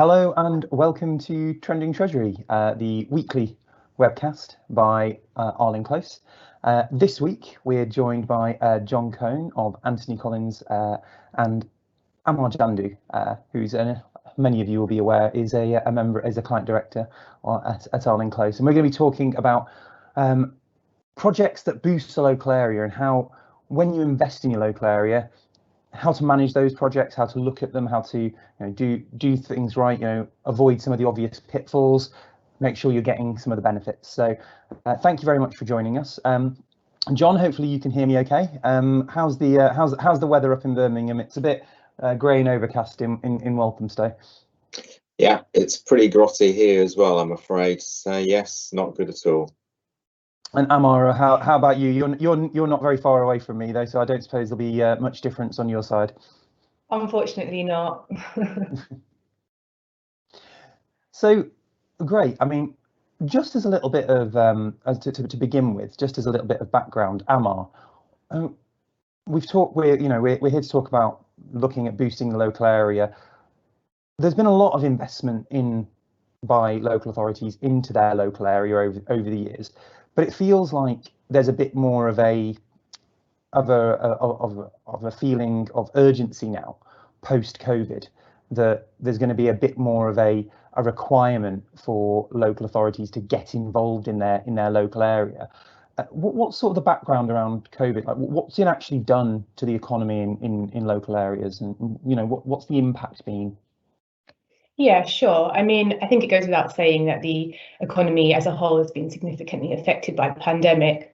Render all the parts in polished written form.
Hello and welcome to Trending Treasury, the weekly webcast by Arling Close. This week we're joined by Jon Coane of Anthony Collins and Amar Jandoo, who's many of you will be aware is a client director at Arling Close, and we're going to be talking about projects that boost the local area and how, when you invest in your local area, how to manage those projects, how to look at them, how to do things right, avoid some of the obvious pitfalls, make sure you're getting some of the benefits. So thank you very much for joining us. Jon, hopefully you can hear me okay. How's the weather up in Birmingham? It's a bit grey and overcast in Walthamstow. Yeah, it's pretty grotty here as well, I'm afraid. So yes, not good at all. And Amar, how about you? You're not very far away from me though, so I don't suppose there'll be much difference on your side. Unfortunately not. So great. I mean, just as a little bit of to begin with, just as a little bit of background, Amar, we're here to talk about looking at boosting the local area. There's been a lot of investment by local authorities into their local area over the years. But it feels like there's a bit more of a feeling of urgency now, post-COVID, that there's going to be a bit more of a requirement for local authorities to get involved in their local area. What's sort of the background around COVID? Like, what's it actually done to the economy in local areas, and what's the impact been? Yeah, sure. I mean, I think it goes without saying that the economy as a whole has been significantly affected by the pandemic.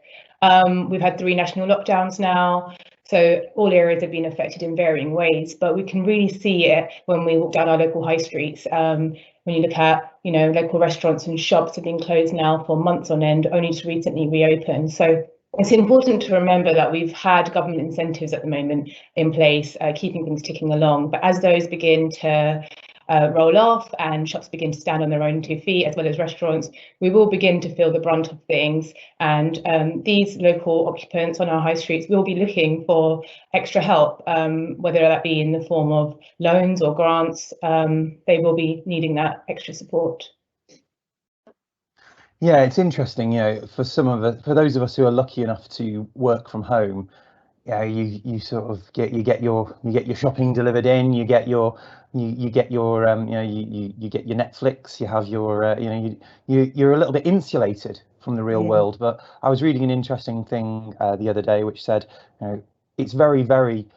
We've had 3 national lockdowns now, so all areas have been affected in varying ways, but we can really see it when we walk down our local high streets. When you look at, local restaurants and shops have been closed now for months on end, only to recently reopen. So it's important to remember that we've had government incentives at the moment in place, keeping things ticking along. But as those begin to roll off and shops begin to stand on their own 2 feet, as well as restaurants, we will begin to feel the brunt of things. And these local occupants on our high streets will be looking for extra help, whether that be in the form of loans or grants. They will be needing that extra support. Yeah, it's interesting, for those of us who are lucky enough to work from home, you sort of get your shopping delivered in, you get your Netflix, you have your you're a little bit insulated from the real world. But I was reading an interesting thing the other day which said it's very, very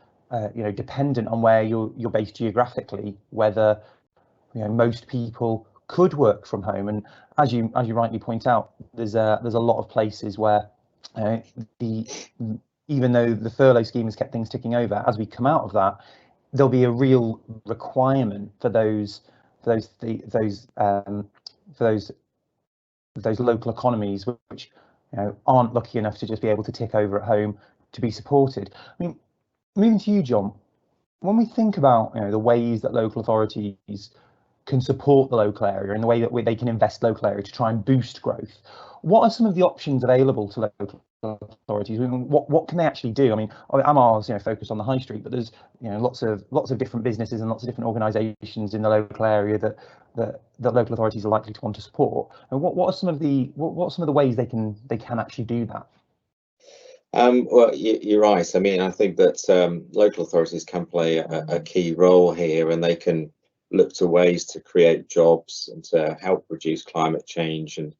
dependent on where you're based geographically, whether most people could work from home. And as you rightly point out, there's a lot of places where even though the furlough scheme has kept things ticking over, as we come out of that, there'll be a real requirement for those local economies which aren't lucky enough to just be able to tick over at home to be supported. I mean, moving to you, Jon, when we think about the ways that local authorities can support the local area and the way that they can invest local area to try and boost growth, what are some of the options available to local authorities? I mean, what can they actually do? I mean, Amar's focused on the high street, but there's lots of different businesses and lots of different organisations in the local area that local authorities are likely to want to support. And what are some of the ways they can actually do that? Well, you're right. I mean, I think that local authorities can play a key role here, and they can look to ways to create jobs and to help reduce climate change and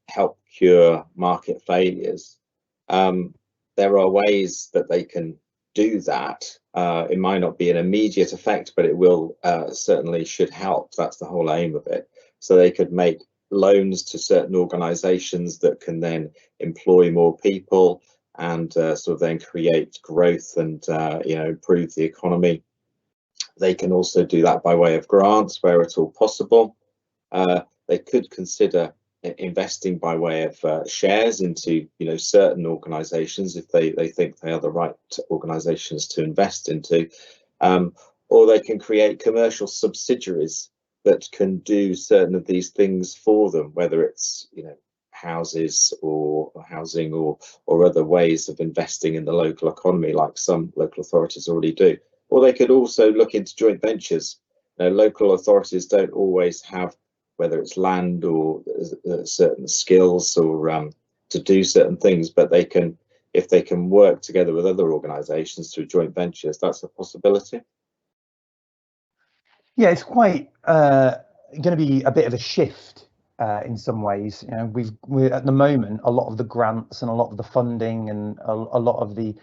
help cure market failures. There are ways that they can do that. It might not be an immediate effect, but it will certainly should help. That's the whole aim of it. So they could make loans to certain organisations that can then employ more people and sort of then create growth and improve the economy. They can also do that by way of grants where at all possible. They could consider investing by way of shares into certain organisations if they think they are the right organisations to invest into, or they can create commercial subsidiaries that can do certain of these things for them, whether it's houses or housing or other ways of investing in the local economy, like some local authorities already do. Or they could also look into joint ventures local authorities don't always have, whether it's land or certain skills or to do certain things, but they can, if they can work together with other organisations through joint ventures, that's a possibility. Yeah, it's quite going to be a bit of a shift in some ways. You know, we're at the moment, a lot of the grants and a lot of the funding and a lot of the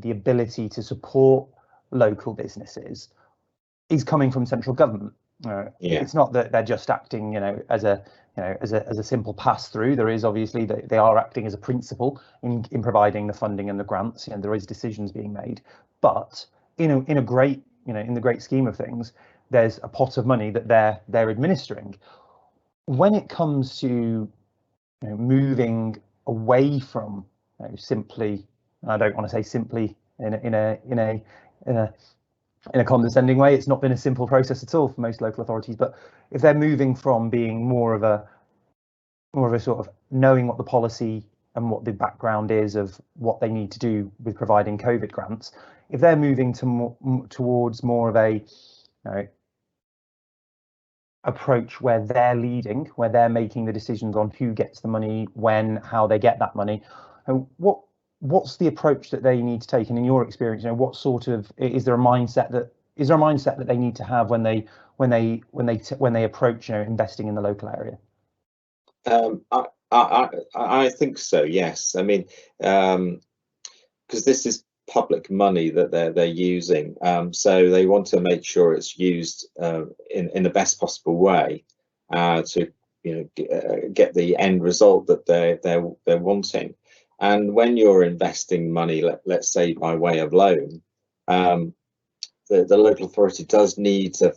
ability to support local businesses is coming from central government. It's not that they're just acting, as a simple pass through. There is obviously that they are acting as a principal in providing the funding and the grants. There is decisions being made, but in a great, in the great scheme of things, there's a pot of money that they're administering. When it comes to moving away from simply, I don't want to say simply in a condescending way, it's not been a simple process at all for most local authorities, but if they're moving from being more of a sort of knowing what the policy and what the background is of what they need to do with providing COVID grants, if they're moving towards more of a approach where they're leading, where they're making the decisions on who gets the money, when, how they get that money, what's the approach that they need to take? And in your experience, what sort of, is there a mindset that they need to have when they approach investing in the local area? I think so, yes. I mean, because this is public money that they're using, so they want to make sure it's used in the best possible way to get the end result that they're wanting. And when you're investing money, let's say by way of loan, the local authority does need to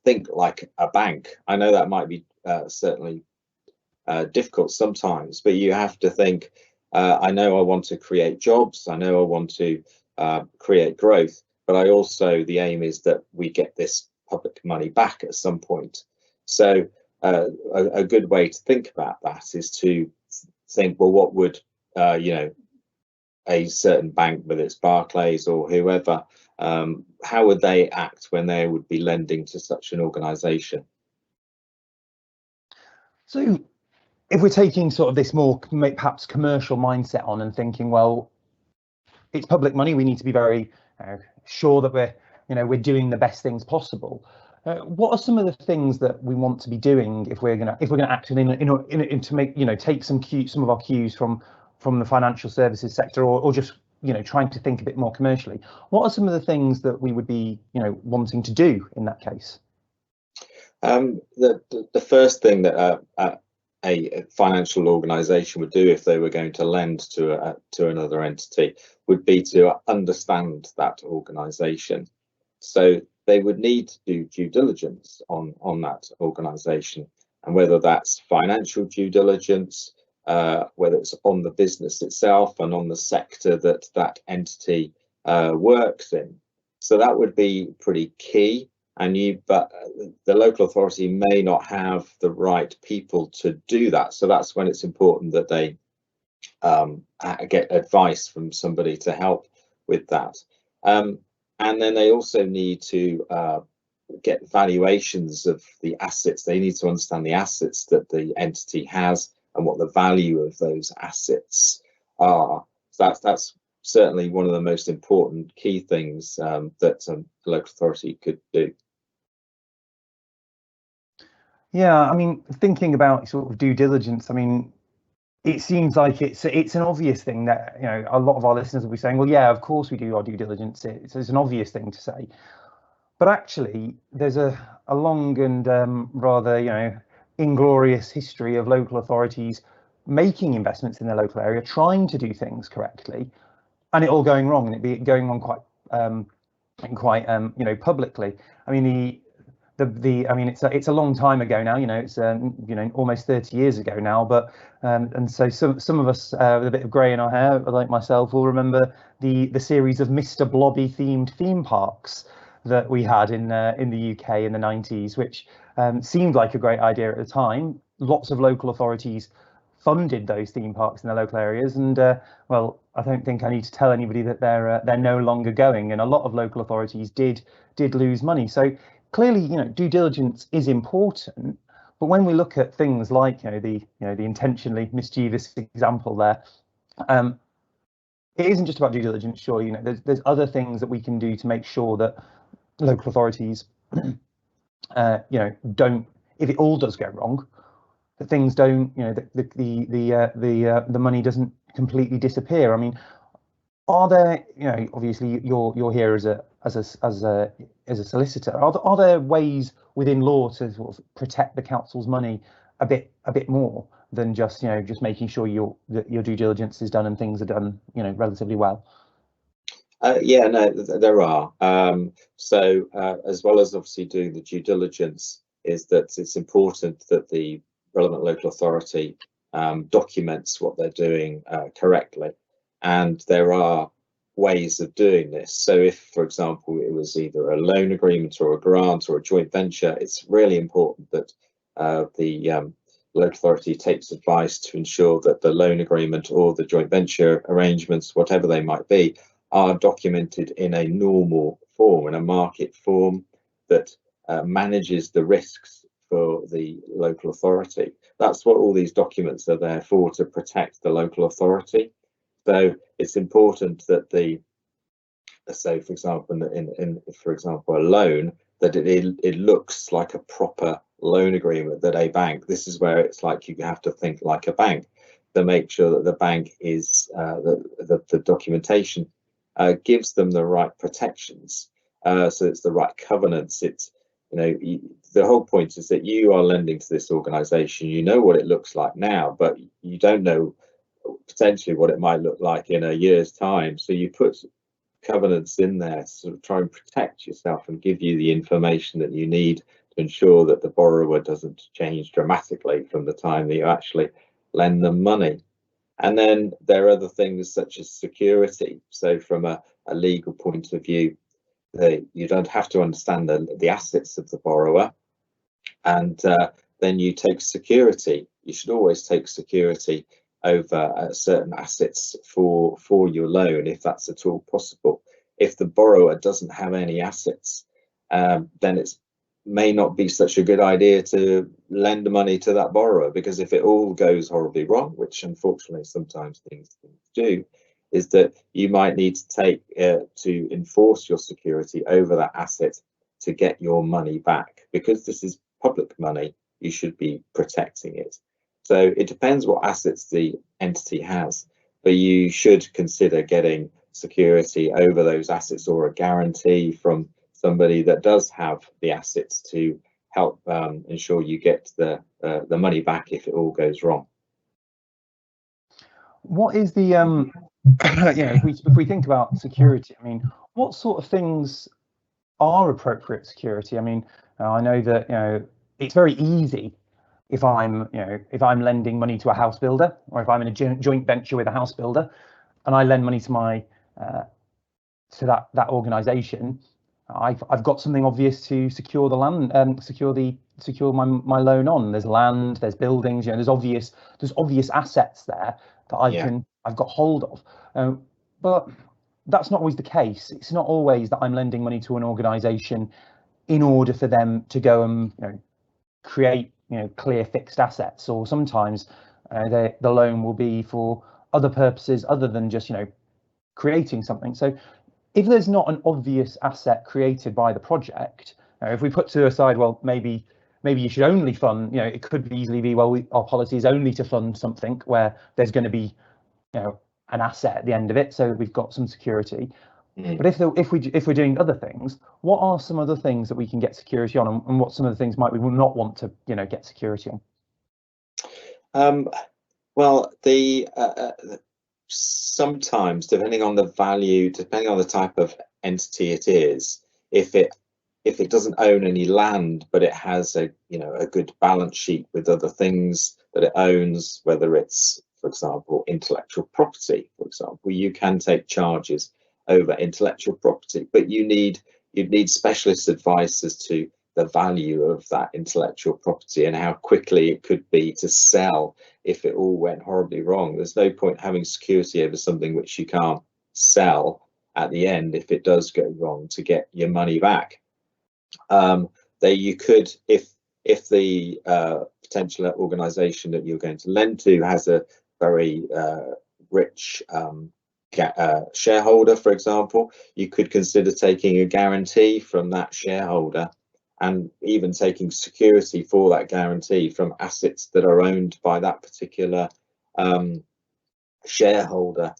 think like a bank. I know that might be certainly difficult sometimes, but you have to think, I know I want to create jobs, I know I want to create growth, but I also, the aim is that we get this public money back at some point. So a good way to think about that is to think, well, what would a certain bank, whether it's Barclays or whoever, how would they act when they would be lending to such an organisation? So if we're taking sort of this more perhaps commercial mindset on and thinking, well, it's public money, we need to be very sure that we're doing the best things possible. What are some of the things that we want to be doing if we're gonna act to make take some of our cues from the financial services sector, or just trying to think a bit more commercially? What are some of the things that we would be wanting to do in that case? The first thing that a financial organisation would do if they were going to lend to another entity would be to understand that organisation. So they would need to do due diligence on that organisation, and whether that's financial due diligence, whether it's on the business itself and on the sector that entity works in. So that would be pretty key. But the local authority may not have the right people to do that. So that's when it's important that they get advice from somebody to help with that. And then they also need to get valuations of the assets. They need to understand the assets that the entity has and what the value of those assets are. So that's certainly one of the most important key things that a local authority could do. Yeah, I mean, thinking about sort of due diligence, I mean, it seems like it's an obvious thing that a lot of our listeners will be saying, well, yeah, of course we do our due diligence. It's an obvious thing to say, but actually there's a long and rather inglorious history of local authorities making investments in their local area, trying to do things correctly, and it all going wrong, and it going on quite publicly. I mean, I mean, it's a long time ago now. It's almost 30 years ago now. But and so some of us with a bit of grey in our hair, like myself, will remember the series of Mr. Blobby themed theme parks that we had in the UK in the 90s, which seemed like a great idea at the time. Lots of local authorities funded those theme parks in their local areas, and well, I don't think I need to tell anybody that they're no longer going, and a lot of local authorities did lose money. So clearly, due diligence is important, but when we look at things like, the intentionally mischievous example there, it isn't just about due diligence. Sure, there's other things that we can do to make sure that local authorities, don't, if it all does go wrong, that things don't, the money doesn't completely disappear. I mean, are there, obviously you're here as a solicitor. Are there ways within law to sort of protect the council's money a bit more than just making sure that your due diligence is done and things are done relatively well? Yeah, no, there are. So as well as obviously doing the due diligence, is that it's important that the relevant local authority documents what they're doing correctly. And there are ways of doing this. So if, for example, it was either a loan agreement or a grant or a joint venture, it's really important that the local authority takes advice to ensure that the loan agreement or the joint venture arrangements, whatever they might be, are documented in a normal form, in a market form that manages the risks for the local authority. That's what all these documents are there for, to protect the local authority. So it's important that say for example, for example, a loan, that it looks like a proper loan agreement, that a bank, this is where it's like you have to think like a bank, to make sure that the bank is the documentation gives them the right protections, so it's the right covenants. It's the whole point is that you are lending to this organization, you know what it looks like now, but you don't know potentially what it might look like in a year's time. So you put covenants in there to sort of try and protect yourself and give you the information that you need to ensure that the borrower doesn't change dramatically from the time that you actually lend them money. And then there are other things such as security. So from a legal point of view, you don't have to understand the assets of the borrower, and then you take security. You should always take security over certain assets for your loan, if that's at all possible. If the borrower doesn't have any assets, then it may not be such a good idea to lend the money to that borrower, because if it all goes horribly wrong, which unfortunately sometimes things do, is that you might need to take to enforce your security over that asset to get your money back. Because this is public money, you should be protecting it. So it depends what assets the entity has, but you should consider getting security over those assets, or a guarantee from somebody that does have the assets to help ensure you get the money back if it all goes wrong. What is the if we think about security, I mean, what sort of things are appropriate security? I mean, I know that it's very easy if I'm lending money to a house builder, or if I'm in a joint venture with a house builder, and I lend money to my to that organisation, I've got something obvious to secure the land, secure my loan on. There's land, there's buildings, there's obvious assets there that I've got hold of. But that's not always the case. It's not always that I'm lending money to an organisation in order for them to go and create clear fixed assets, or sometimes the loan will be for other purposes other than just creating something. So if there's not an obvious asset created by the project, if we put to the side, well, maybe you should only fund, it could easily be, well, our policy is only to fund something where there's going to be an asset at the end of it, so we've got some security. But if we're doing other things, what are some other things that we can get security on, and what some of the things might we will not want to get security on? Well, sometimes, depending on the value, depending on the type of entity it is, if it doesn't own any land, but it has a good balance sheet with other things that it owns, whether it's, for example, intellectual property, for example, you can take charges over intellectual property, but you'd need specialist advice as to the value of that intellectual property and how quickly it could be to sell if it all went horribly wrong. There's no point having security over something which you can't sell at the end if it does go wrong, to get your money back. you could, if the potential organisation that you're going to lend to has a very rich shareholder, for example, you could consider taking a guarantee from that shareholder and even taking security for that guarantee from assets that are owned by that particular shareholder.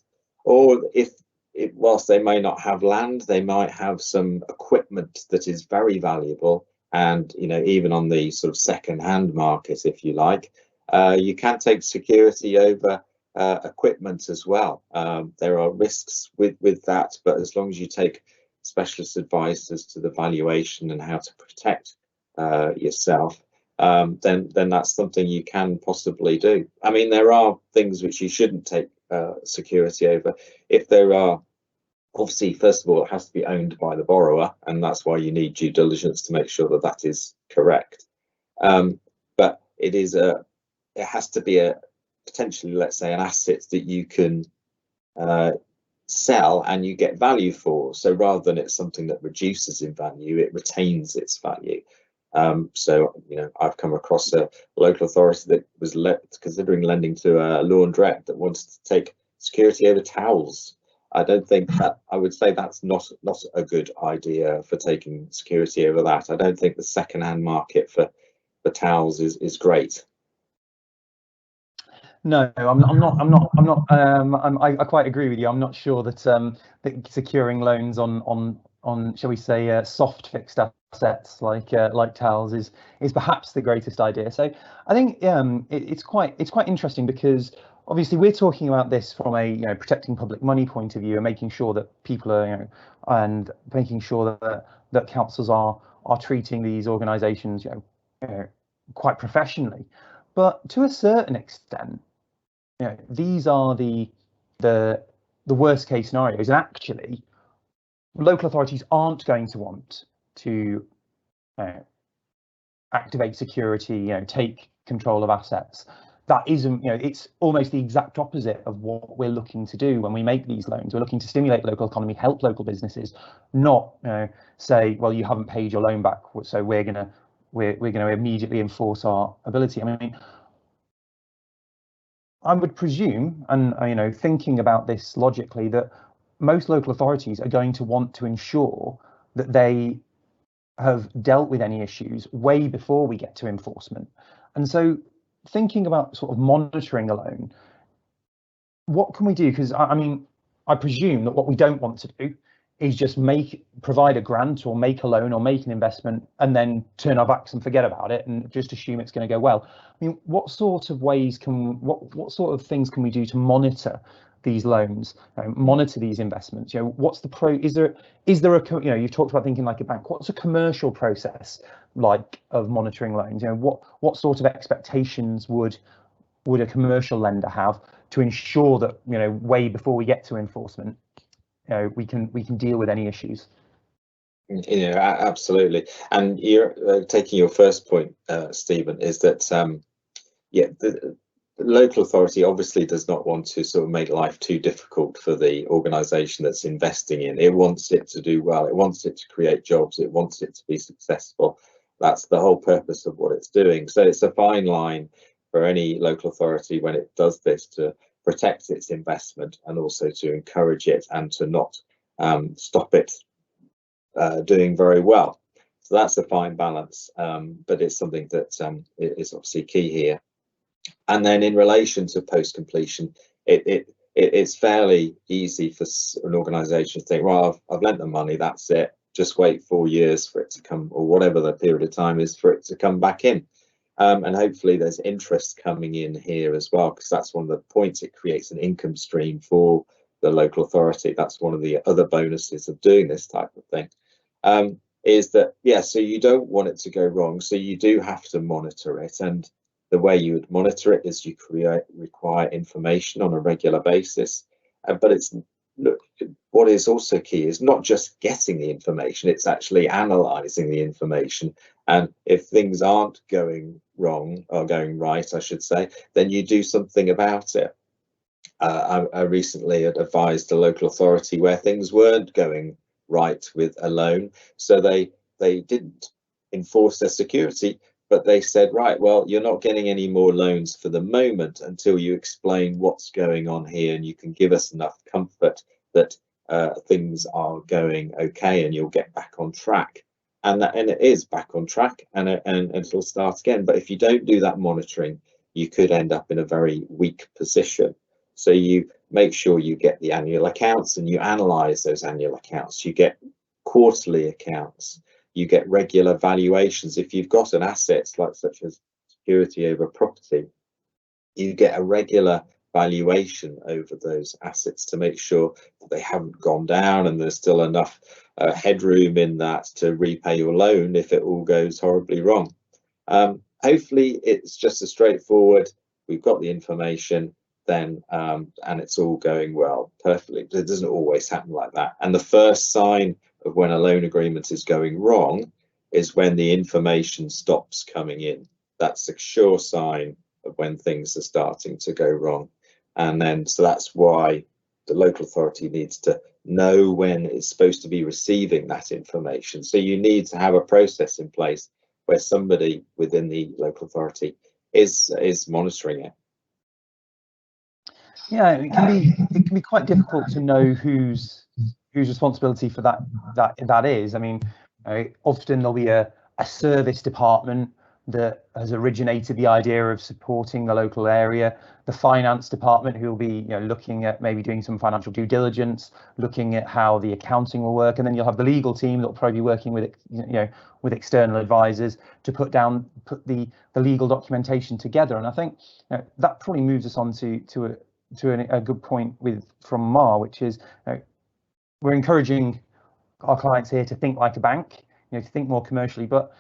Or whilst they may not have land, they might have some equipment that is very valuable, and even on the sort of second-hand market, if you like, you can take security over equipment as well. There are risks with that, but as long as you take specialist advice as to the valuation and how to protect yourself, then that's something you can possibly do. I mean, there are things which you shouldn't take security over. If there are, obviously, first of all, it has to be owned by the borrower, and that's why you need due diligence to make sure that that is correct. But it has to be potentially, let's say, an asset that you can sell and you get value for. So rather than it's something that reduces in value, it retains its value. So I've come across a local authority that was considering lending to a laundrette that wanted to take security over towels. I don't think that, I would say that's not a good idea for taking security over that. I don't think the second-hand market for towels is great. No, I quite agree with you. I'm not sure that that securing loans on shall we say soft fixed assets like towels is perhaps the greatest idea. So I think it's quite interesting, because obviously we're talking about this from a protecting public money point of view and making sure that people are and making sure that councils are treating these organisations quite professionally. But to a certain extent, these are the worst case scenarios, and actually local authorities aren't going to want to activate security, take control of assets. That isn't, it's almost the exact opposite of what we're looking to do when we make these loans. We're looking to stimulate the local economy, help local businesses, not say, well, you haven't paid your loan back, so we're gonna immediately enforce our ability. I mean, I would presume, and thinking about this logically, that most local authorities are going to want to ensure that they have dealt with any issues way before we get to enforcement. And so thinking about sort of monitoring a loan, what can we do? Because I mean, I presume that what we don't want to do is just provide a grant or make a loan or make an investment and then turn our backs and forget about it and just assume it's going to go well. I mean, what sort of ways what sort of things can we do to monitor these loans, monitor these investments? What's the is there a you've talked about thinking like a bank. What's a commercial process like of monitoring loans? What sort of expectations would a commercial lender have to ensure that way before we get to enforcement, we can deal with any issues? Absolutely. And you're taking your first point, Stephen, is that the local authority obviously does not want to sort of make life too difficult for the organisation that's investing in. It wants it to do well. It wants it to create jobs. It wants it to be successful. That's the whole purpose of what it's doing. So it's a fine line for any local authority when it does this to protect its investment and also to encourage it and to not stop it doing very well. So that's a fine balance, but it's something that is obviously key here. And then in relation to post-completion, it's fairly easy for an organisation to think, well, I've lent the money, that's it, just wait 4 years for it to come, or whatever the period of time is for it to come back in. And hopefully there's interest coming in here as well, because that's one of the points. It creates an income stream for the local authority. That's one of the other bonuses of doing this type of thing, is that, so you don't want it to go wrong. So you do have to monitor it. And the way you would monitor it is you require information on a regular basis. But what is also key is not just getting the information, it's actually analysing the information. And if things aren't going wrong, or going right, I should say, then you do something about it. I recently had advised a local authority where things weren't going right with a loan, so they didn't enforce their security, but they said, right, well, you're not getting any more loans for the moment until you explain what's going on here, and you can give us enough comfort that things are going okay and you'll get back on track. And it is back on track, and it'll start again. But if you don't do that monitoring, you could end up in a very weak position. So you make sure you get the annual accounts and you analyze those annual accounts. You get quarterly accounts. You get regular valuations. If you've got an asset such as security over property, you get a regular valuation over those assets to make sure that they haven't gone down and there's still enough headroom in that to repay your loan if it all goes horribly wrong. Hopefully it's just as straightforward. We've got the information then, and it's all going well perfectly. But it doesn't always happen like that. And the first sign of when a loan agreement is going wrong is when the information stops coming in. That's a sure sign of when things are starting to go wrong. And then, so that's why the local authority needs to know when it's supposed to be receiving that information. So you need to have a process in place where somebody within the local authority is monitoring it. Yeah, it can be quite difficult to know whose responsibility for that is. I mean, often there'll be a service department that has originated the idea of supporting the local area, the finance department who will be looking at maybe doing some financial due diligence, looking at how the accounting will work, and then you'll have the legal team that will probably be working with with external advisors to put the legal documentation together. And I think that probably moves us on to a good point from Amar, which is we're encouraging our clients here to think like a bank, to think more commercially, but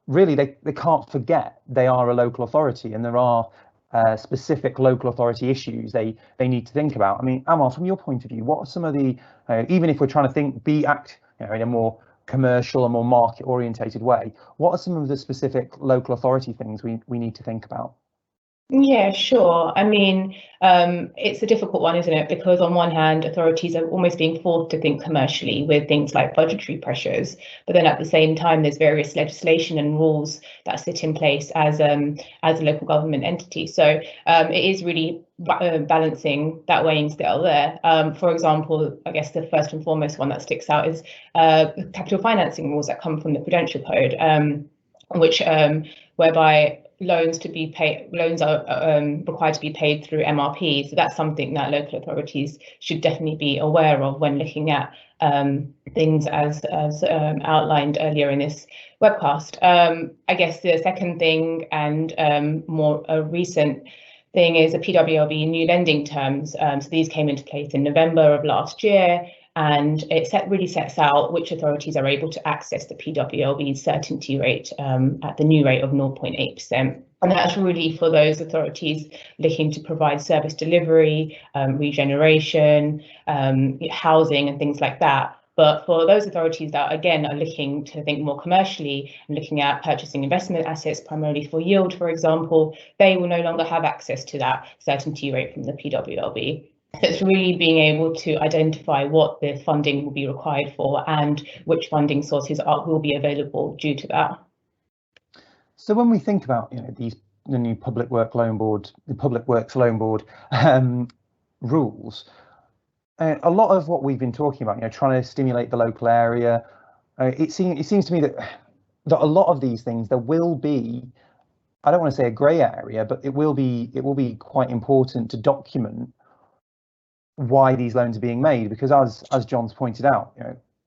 really they can't forget they are a local authority and there are specific local authority issues they need to think about. I mean, Amar, from your point of view, what are some of the, even if we're trying to act in a more commercial and more market orientated way, what are some of the specific local authority things we need to think about? Yeah, sure. I mean, it's a difficult one, isn't it? Because on one hand, authorities are almost being forced to think commercially with things like budgetary pressures, but then at the same time, there's various legislation and rules that sit in place as a local government entity. So it is really balancing that weighing scale there. For example, I guess the first and foremost one that sticks out is capital financing rules that come from the Prudential Code, which whereby loans are required to be paid through MRP. So that's something that local authorities should definitely be aware of when looking at things as outlined earlier in this webcast. I guess the second thing and more recent thing is the PWLB new lending terms. So these came into place in November of last year, and it really sets out which authorities are able to access the PWLB's certainty rate at the new rate of 0.8%. And that's really for those authorities looking to provide service delivery, regeneration, housing and things like that. But for those authorities that, again, are looking to think more commercially and looking at purchasing investment assets primarily for yield, for example, they will no longer have access to that certainty rate from the PWLB. So it's really being able to identify what the funding will be required for and which funding sources will be available due to that. So when we think about the new Public Works Loan Board rules, a lot of what we've been talking about, trying to stimulate the local area, it seems to me that a lot of these things, there will be, I don't want to say a grey area, but it will be quite important to document why these loans are being made, because as Jon's pointed out,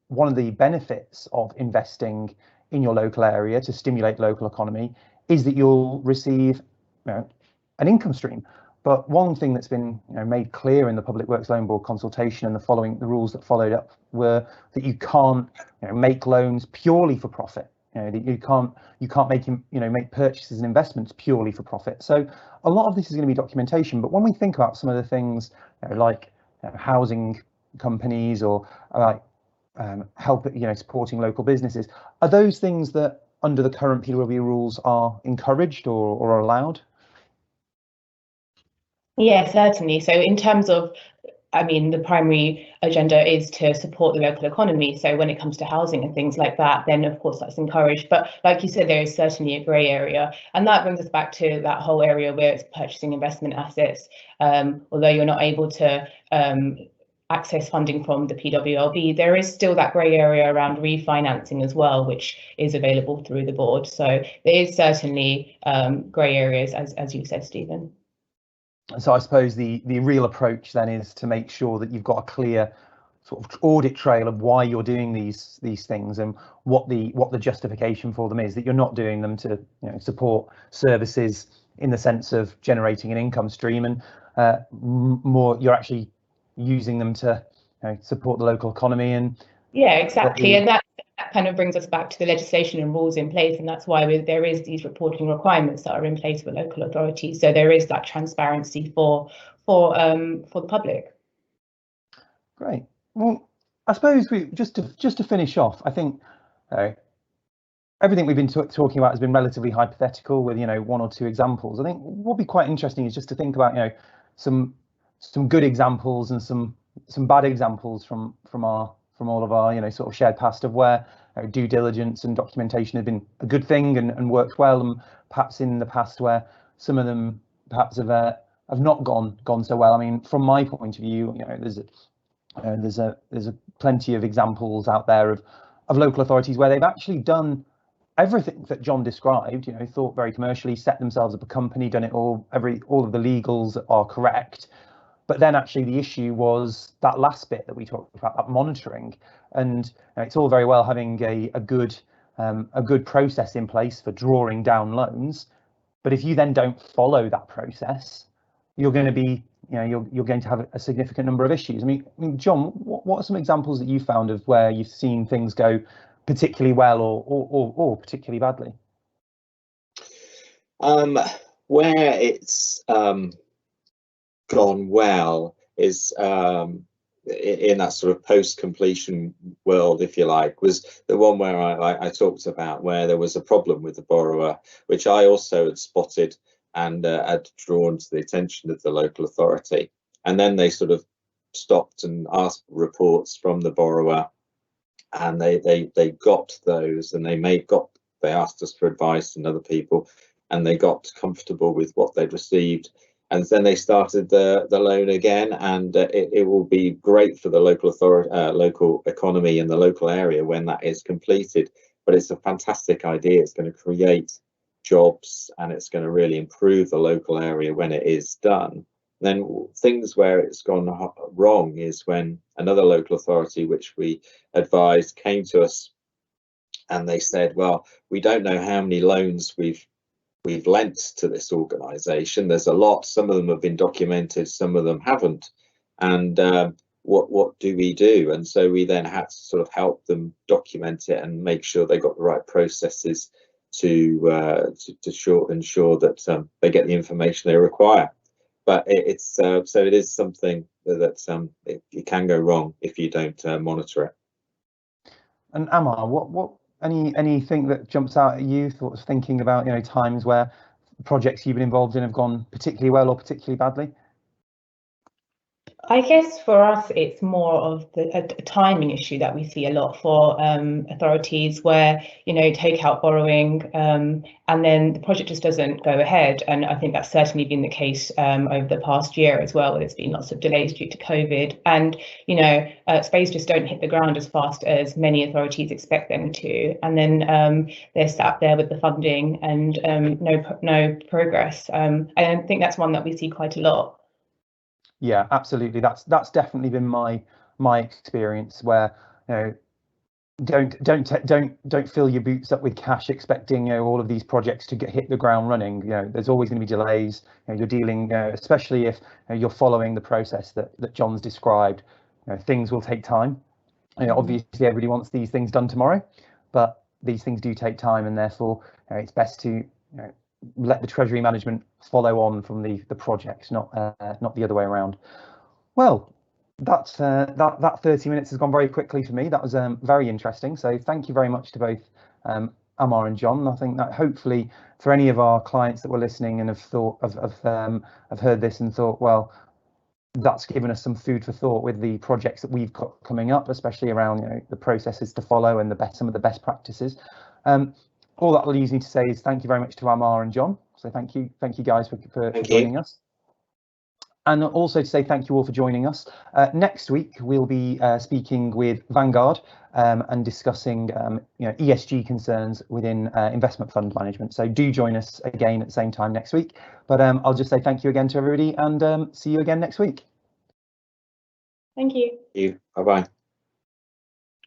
one of the benefits of investing in your local area to stimulate local economy is that you'll receive an income stream. But one thing that's been made clear in the Public Works Loan Board consultation and the rules that followed up were that you can't make loans purely for profit. That you can't make purchases and investments purely for profit. So a lot of this is going to be documentation. But when we think about some of the things like housing companies or like supporting local businesses, are those things that under the current PWLB rules are encouraged or allowed? Yeah, certainly. So in terms of I mean, the primary agenda is to support the local economy. So when it comes to housing and things like that, then of course that's encouraged. But like you said, there is certainly a grey area. And that brings us back to that whole area where it's purchasing investment assets. Although you're not able to access funding from the PWLB, there is still that grey area around refinancing as well, which is available through the board. So there is certainly grey areas, as you said, Stephen. So I suppose the real approach then is to make sure that you've got a clear sort of audit trail of why you're doing these things and what the justification for them is, that you're not doing them to support services in the sense of generating an income stream, and more you're actually using them to support the local economy. And yeah, exactly. And that kind of brings us back to the legislation and rules in place, and that's why there is these reporting requirements that are in place for local authorities. So there is that transparency for the public. Great. Well, I suppose we just to finish off, I think everything we've been talking about has been relatively hypothetical with one or two examples. I think what would be quite interesting is just to think about some good examples and some bad examples from all of our sort of shared past of where due diligence and documentation have been a good thing and worked well, and perhaps in the past where some of them perhaps have not gone so well. I mean, from my point of view, there's plenty of examples out there of local authorities where they've actually done everything that Jon described, thought very commercially, set themselves up a company, done it all of the legals are correct. But then actually the issue was that last bit that we talked about, that monitoring. And it's all very well having a good process in place for drawing down loans, but if you then don't follow that process, you're going to be you're going to have a significant number of issues. I mean, Jon, what are some examples that you found of where you've seen things go particularly well or particularly badly? Where it's gone well is in that sort of post-completion world, if you like, was the one where I talked about, where there was a problem with the borrower, which I also had spotted and had drawn to the attention of the local authority. And then they sort of stopped and asked reports from the borrower, and they got those, and they asked us for advice and other people, and they got comfortable with what they'd received. And then they started the loan again, and it will be great for the local authority, local economy in the local area when that is completed. But it's a fantastic idea. It's going to create jobs, and it's going to really improve the local area when it is done. Then things where it's gone wrong is when another local authority, which we advised, came to us and they said, well, we don't know how many loans we've lent to this organisation. There's a lot. Some of them have been documented, some of them haven't. And what do we do? And so we then had to sort of help them document it and make sure they got the right processes to ensure that they get the information they require. But it's so it is something that it can go wrong if you don't monitor it. And Amar, what anything that jumps out at you, thoughts, thinking about times where projects you've been involved in have gone particularly well or particularly badly? I guess for us, it's more of a timing issue that we see a lot for authorities where, take out borrowing and then the project just doesn't go ahead. And I think that's certainly been the case over the past year as well. There's been lots of delays due to COVID, and, spades just don't hit the ground as fast as many authorities expect them to. And then they're sat there with the funding and no progress. And I think that's one that we see quite a lot. Yeah, absolutely. That's definitely been my experience, where don't fill your boots up with cash expecting all of these projects to hit the ground running. There's always going to be delays. You're dealing, especially if you're following the process that Jon's described. Things will take time. Obviously, everybody wants these things done tomorrow, but these things do take time, and therefore it's best to let the Treasury management follow on from the project, not the other way around. Well, that 30 minutes has gone very quickly for me. That was very interesting. So thank you very much to both Amar and Jon. I think that hopefully for any of our clients that were listening and have heard this and thought, well, that's given us some food for thought with the projects that we've got coming up, especially around the processes to follow and some of the best practices. All that leaves me to say is thank you very much to Amar and Jon. So thank you guys for joining us. And also to say thank you all for joining us. Next week we'll be speaking with Vanguard and discussing ESG concerns within investment fund management. So do join us again at the same time next week. But I'll just say thank you again to everybody and see you again next week. Thank you. Thank you. Bye-bye.